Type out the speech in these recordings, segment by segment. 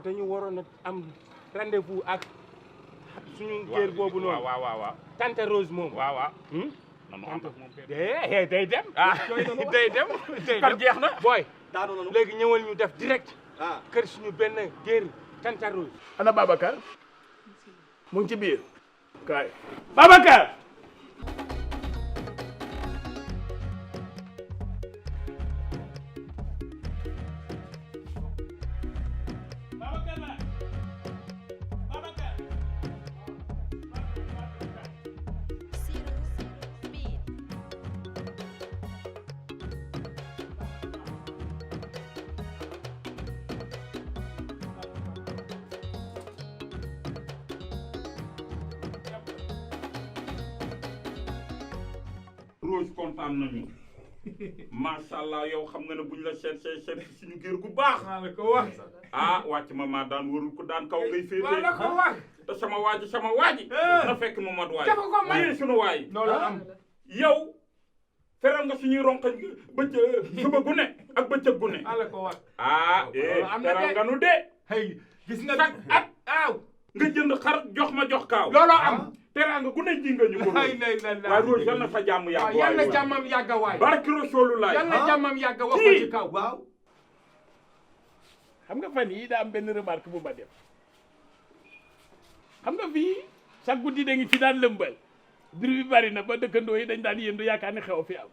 dañu waroon a am rendez-vous ak suñu géer boobu noonu. waaw. tante Rose moom. waaw. nanu ànd ak moom day dem. day dem. kon jeex na. booy daanu nanu léegi ñëwal ñu def direct. kër suñu benn géer tante Rose. ana Babacar mu ngi ci biir kaay Babacar. Rose kontaan nañu macha allah yow xam nga ne buñ la seet suñu géer gu baax. maa la ko wax. wàcc ma maa daan warul ko daan kaw ngay féetee. maa la ko wax. te sama waaji. na fekk Mamadou waay. dafa ko may suñu waay. loolu am. yow feral nga suñuy ronkañ bëccëg suba gu ne ak bëccëg gu ne. maa la ko wax. am na feral nga nu de. hey gis nga chaque at aaw. nga jënd xar jox ma jox kaaw. looloo am. teraanga gu ne ji nga ñu ko. ay waaye Rose yal na sa jàmm yàgg. waaw yal na jàmmam yàgg waay. barki Rasulullah. yal na jàmmam yàgg wax ko ci kaw. waaw xam nga fan yii daa am benn remarque bu ma def xam nga fii sax guddi da ngi fi daan lëmbal bruit bi bari na ba dëkkandoo yi dañ daan yëndu yaakaar ne xew fi am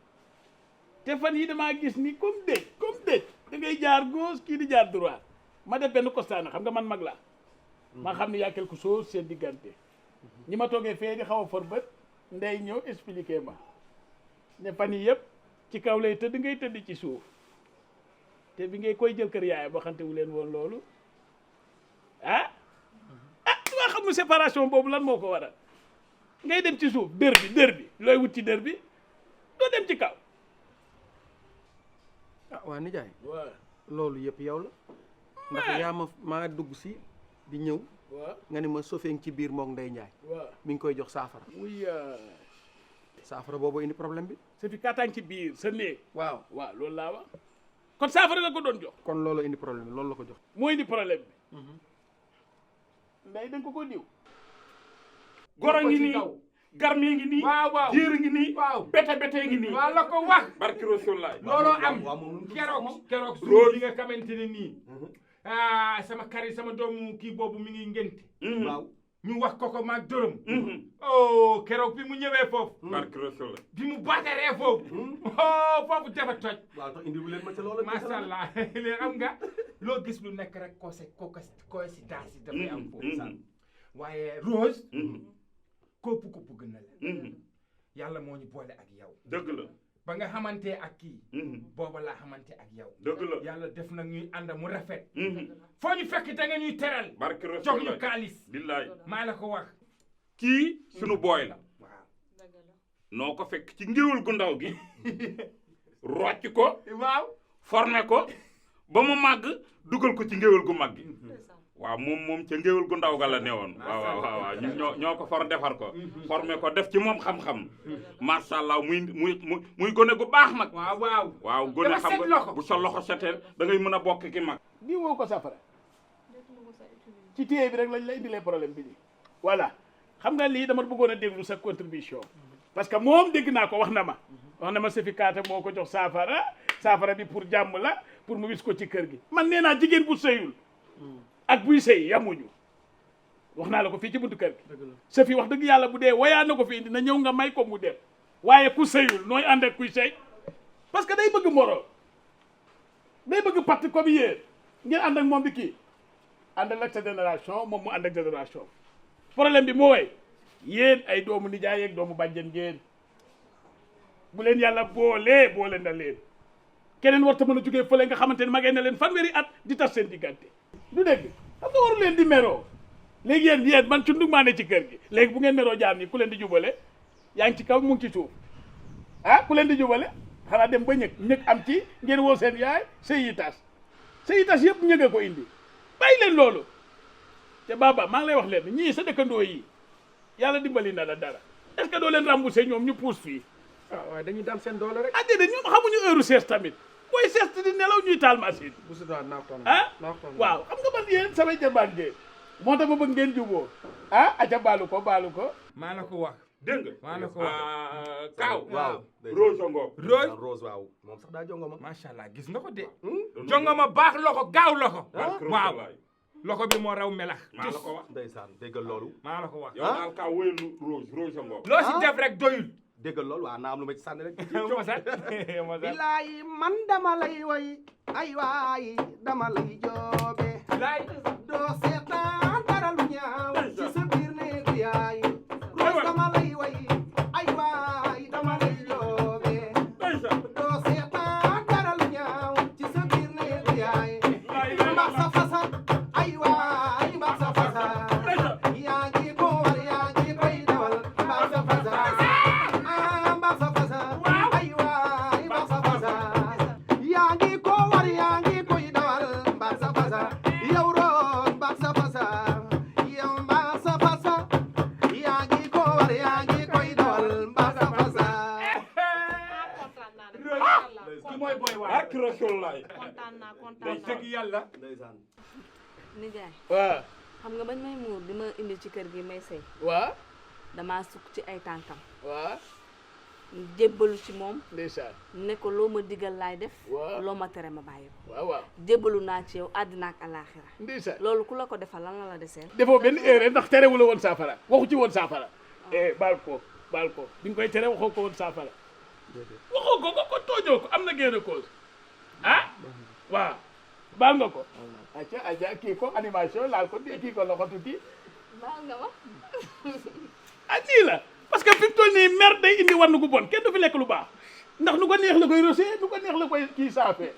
te fan yi damaa gis ni comme dëj da ngay jaar gauche kii di jaar droit ma def benn constat na xam nga man mag laa ma xam ne y a quelque chose seen diggante ñi ma toogee fee di xaw a for bët ndey ñëw expliquer ma ne fan yi yëpp ci kaw lay tëdd ngay tëdd ci suuf te bi ngay koy jël kër yaay boo xamante wu leen woon loolu dama xamul séparation boobu lan moo ko waral ngay dem ci suuf dër bi looy wut ci dër bi doo dem ci kaw. waa nijaay waaw loolu yëpp yow la ndax yaa maa dugg si di ñëw waaw nga ni ma sofeeng ci biir moog Ndey Njaay waaw mi ngi koy jox saafara wuy saafara boobu indi problème bi sa fi kaatang ci biir sa néeg waaw loolu laa wax kon saafara la ko doon jox kon loolu indi problème bi loolu la ko jox moo indi problème bi nday da nga ko diw goro ngi nii garmi ngi nii waaw jiir ngi nii waaw bete ngi nii maa la ko wax. barki Rasulullah looloo am waaw moom keroog suñu Rose. li nga xamante ne nii sama kari sama doomu kii boobu mi ngi ngénte waaw ñu wax ko maag dërëm oh keroog bi mu ñëwee foofu barki Rasulullah bi mu baataree foofu foofu dafa toj waaw tax indi leen ma ci loolu macha allah léegi am nga loo gis lu nekk rek coïncidence yi dafay am foofu sax waaye Rose képp ku bëgg na la yàlla moo ñu boole ak yow dëgg la ba nga xamante ak kii booba laa xamante ak yow dëgg la yàlla def nag ñuy ànd mu rafet foo ñu fekk da nga ñuy teral barki jox Rasulullah ñu kaalis billaay maa la ko wax kii sunu booy la waaw noo ko fekk ci ngéwél gu ndaw gi rocc ko waaw formé ko ba mu màgg dugal ko ci ngéwél gu mag gi waaw moom ca ngéwél gu ndaw ga la newoon waaw ñoo ko for defar ko formé ko def ci moom xam-xam macha allah muy gone gu baax nag waaw gone dafa xam set nga loxo. bu sa loxo setee da ngay mën a bokk ki mag di woo ko safara ci téye bi rek lañ la indilee problème bi nii voilà xam nga lii dama bëggoon a déglu sa contribution parce que moom dégg naa ko wax na ma certificat moo ko jox saafara bi pour jàmm la pour mu wis ko ci kër gi man nee naa jigéen bu sëyul ak buy sëy yamuñu wax naa la ko fii ci buntu kër gi sa fi wax dëgg yàlla bu dee wayaa na ko fi indi na ñëw nga may ko mu dem waaye ku sëyul nooy ànd ak kuy sëy parce que day bëgg moro day bëgg parti comme yéen ngeen ànd ak moom di kii àndal ak sa génération moom mu ànd ak génération problème bi mooy yéen ay doomu nijaay ak doomu bàjjen ngeen bu leen yàlla boole na leen keneen war ta mën a jógee fële nga xamante ne magee na leen fanweeri at di tas seen diggante du dégg xam nga waru leen di meroo léegi yéen man cundug maa ne ci kër gi léegi bu ngeen meroo jaam ñi ku leen di jubale yaa ngi ci kaw mu ngi ci suuf ku leen di jubale xanaa dem ba ñëg am ci ngeen woo seen yaay sëy yi tas yëpp ñëge ko indi bàyyi leen loolu te baba maa ngi lay wax leen ñii sa dëkkandoo yi yàlla dimbali na la dara est-ce que doo leen remboursé ñoom ñu pousse fii waaye dañuy daan seen doole rek déedéet ñoom xamuñu heure sees tamit booy sest di nelaw ñuy taal machine bu subaa naa ko ah waaw xam nga man yéen samay jarbaan ngeen moo tax ma bëgg ngeen juboo ah aca baalu ko maa la ko wax dégg nga maa la ko wax Kaaw waaw Rose Ngom Rose Rose waaw moom sax daa jongo ma macha allah gis nga ko de jongoma baax loxo gaaw loxo waaw waaw loxo bi moo raw melax maa la ko wax ndeysaan déggal loolu maa la ko wax yow daal Kaaw wéyal Rose Ngom loo si def rek doyul déggal loolu waaw naa am lu ma ci sànni rek mosal mosal bilaay man dama lay way ay waay dama lay joobe laay doo seetaan dara lu ñaaw ci sa biir néegu yaay Rose dama lay way ay waay dama lay joobe doo seetaan dara lu ñaaw ci sa biir néegu yaay mbax sa fasa ay waay mbax sa fasa yaa ngi ko war yaa ngi koy dawal mbax sa fasa mbax sa fasa ay waay mbax sa fasa yaa ngi ko war yaa ngi koy dawal mbax sa fasa yow Rose mbax sa fasa yow mbax sa fasa yaa ngi ko war yaa ngi koy dawal mbax sa fasa ki mooy boy waay ak Rasulullaay kontaan naa day dëgg yàlla ndeysaan nijaay waaw xam nga bañ may muur di ma indi ci kër gi may sëy waaw damaa sukk ci ay tànkam waaw jébbalu ci moom ndeysaan ne ko loo ma digal laay def Waaw. loo ma tere ma bàyyi ko waaw jébbalu naa ci yow àddina ak alaaxira ndeysaan loolu ku la ko defal lan la la deseel defoo benn erreur ndax terewu la woon saafara waxu ci woon saafara baal ko bi nga koy tere waxoo ko woon saafara waxoo ko toojoo ko am na génn cause ah waaw baal nga ko aca kii ko animation laal ko kii ko loxo tuuti baal nga ma ah nii la parce que fi mu toll nii mer day indi war nu gu bon kenn du fi lekk lu baax ndax nu ko neex la koy rosé nu ko neex la koy kii saafee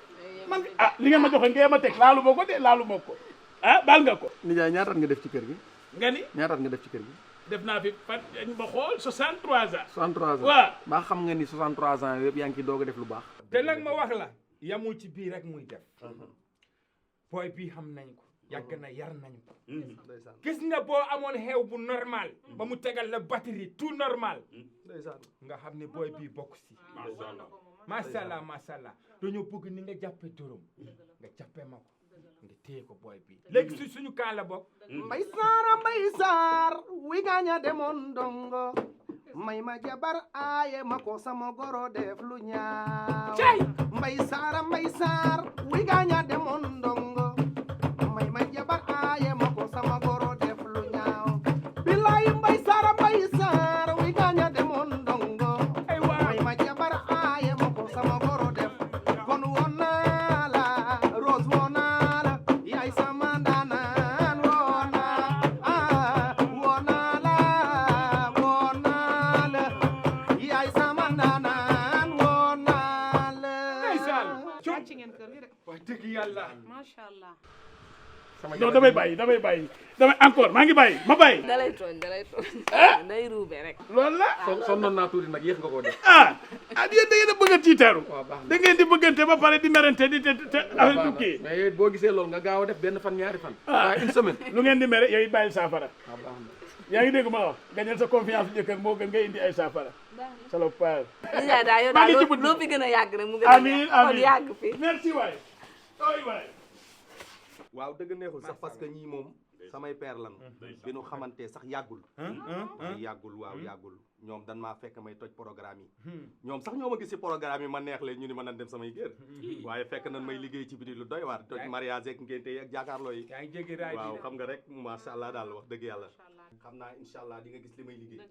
man li ngeen ma joxe ngeen ma teg laalu ma ko de laalu ma ko ah baal nga ko nijaay ñaataat nga def ci kër gi nga ni ñaataat nga def ci kër gi def naa fi fan ma xool 63 ans 63 ans waaw ba xam nga ni 63 ans yëpp yaa ngi ciy doog a def lu baax te nag ma wax la yamul ci biir rek muy def booy bii xam nañ ko yàgg na yar nañ ko ndeysaan gis nga boo amoon xew bu normal ba mu tegal la batterie tout normal ndeysaan nga xam ne booy bii bokk si macha allah macha allah macha allah dañoo bëgg ni nga jàppe dërëm nga jàppe ma ko nga téye ko booy bii léegi su suñu kaa la bokk mbay saar wi gaaña demoon dongo may ma jabar aaye ma ko sama goro def lu ñaaw cay mbay saar wi gaaña demoon dongo may ma jabar aaye ma ko sama goro def lu ñaaw bilaay mbay saar wi gaaña demoon dongo ay waay may ma jabar aaye ma ko sama goro def kon woon naa la Rose woon naa la yaay sama ndaanaan woon naa la yaay sama ndaanaan woon naa la ndeysaan wàcc ngeen kër gi de wax dëgg yàlla macha allah non damay bàyyi damay encore maa ngi bàyyi ma bàyyi dalay tooñ day ruube rek loolu la sonnoon naa tuuti nag yéex nga koo def yéen da ngeen a bëgg a tiitaru waaw baax na da ngeen di bëggante ba pare di merante di te affaire du kii mais yooyu boo gisee loolu nga gaaw a def benn fan ñaari fan waaye une semaine lu ngeen di mere yooyu bàyyi saafara waaw baax na yaa ngi dégg ma wax gañal sa confiance jëkkër moo gën ngay indi ay saafara salopard nijaay daal yow maa ngi daal ci bunt loo fi gën a yàgg rek mu gën a amiin kon amiin yàgg fi merci waay ooy waay waaw dëgg neexul sax parce que ñii moom samay père lan bi nu xamante sax yàggul waaw yàggul ñoom dan maa fekk may toj programme yi ñoom sax ñoo ma gis si programme yi ma neex leen ñu ni ma nan dem samay kër waaye fekk nan may liggéey ci biti lu doy waar toj mariage ak ngénte yi ak jàkkaarloo yi yaa ngi jéggi raay waaw bi xam nga rek macha allah daal wax dëgg yàlla xam naa incha allah di nga gis li may liggéey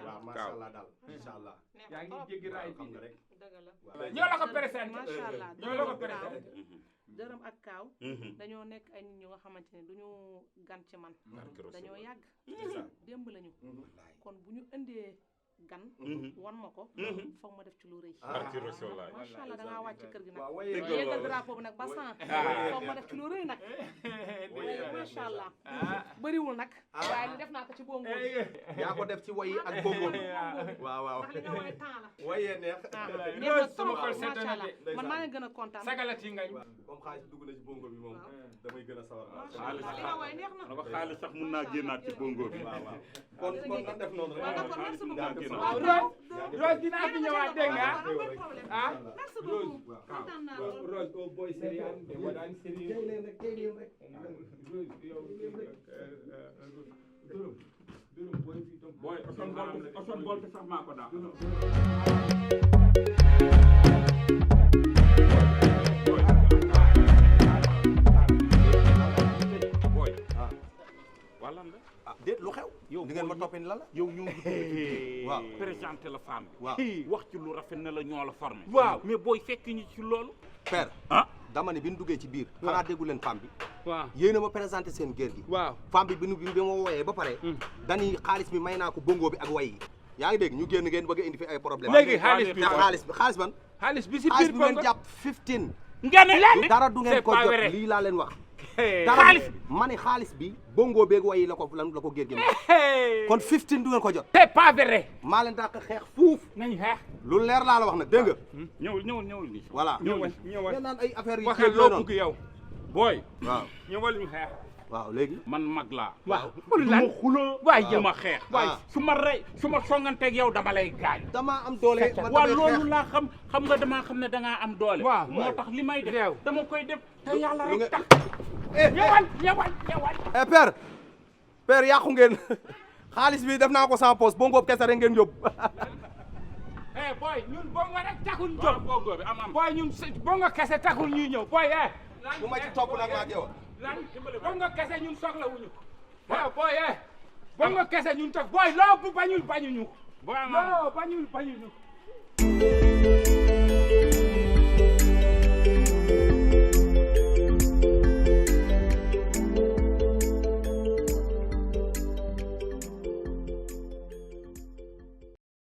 waaw macha allah daal incha allah yaa ngi jéggi raay waaw xam bi nga rek ñoo la ko présenté macha allah ñoo la ko présenté dërëm ak kaaw dañoo nekk ay nit ñu nga xamante ne duñu gan ci man dañoo yàgg démb lañu kon bu ñu indee gan wan ma ko foog ma def ci lu rëy barki Rasulullaay macha allah da ngaa wàcc kër gi nag waaw waaye yéegal drapeau bi nag ba 100 foog ma def ci lu rëy nag macha allah bëriwul nag waaye li def naa ko ci bongo yaa ko def ci woy ak bongo bi waaw ndax li nga woy temps la woyee neex neex na sama xol trop sedd na macha allah de. man maa ngi gën a kontaan sagalati ngañ comme xaalis dugg na ci bongo bi moom damay gën a sawar macha allah li nga woy neex na na ko xaalis sax mun naa génnaat ci bongo bi waaw kon nan def noonu rek waaw d'accord merci beaucoup na. waaw Rose dinaa fi ñëwaat dégg nga ah merci beaucoup kontaan naa lool. Rose oh boy sérieux te wadan sérieux tey leen rek tey leen rek Rose yow dërëm boy fi tam booy oson bolte sax maa ko daa. booy wala nga ah déet lu xew. yow di ngeen ma toppee ni lan la. yow ñoo ngi waaw présenté la femme bi. waaw wax ci lu rafet na la ñoo la formé. waaw mais booy fekk ñu ci loolu. père. ah dama ne bi ñu duggee ci biir. xanaa déggu leen femme bi. waaw yéen a ma présenté seen géer gi. waaw femme bi bi ma wooyee ba pare. dañuy xaalis bi may naa ko bongo bi ak way yi. yaa ngi dégg ñu génn ngeen bëgg a indi fi ay problème léegi xaalis bi xaalis ban. xaalis bi si xaalis biir bi ngeen bongo jàpp 15. nga ne lan. dara du ngeen c'est ko pas jot vrai. lii laa leen wax. xaalis ma ne xaalis bi bongo beeg way yi la ko géer gi kon 15 du ngeen ko jot. c'est pas vrai maa leen dàq xeex fuuf. nañ xeex lu leer laa la wax nag dégg nga. ñëwul nii. voilà ñëwal ngeen naan ay affaire yu waxal loo bëgg yow booy. waaw ñëwal ñu xeex waaw léegi. man mag laa. waaw pour lan xuloo waay du ma xeex. waay su ma rey su ma songanteeg yow dama lay gaañ. damaa am doole man waaw damay loolu xeex. laa xam nga damaa xam ne dangaa am doole. waaw moo tax li may def réew. dama koy def te yàlla lu rek nga- tax. ñëwal. père yàqu ngeen xaalis bi def naa ko sans poste bongo kese rek ngeen yóbbu. boy ñun bongo rek taxul ñu waaw jóg bongo bi am. boy ñun bongo kese taxul ñuy ñëw boy bu ma ci topp nag maa yow. lan bongo kese ñun soxla wuñu boy bongo kese ñun toog boy loo bu bañuñu booy am non bañuñu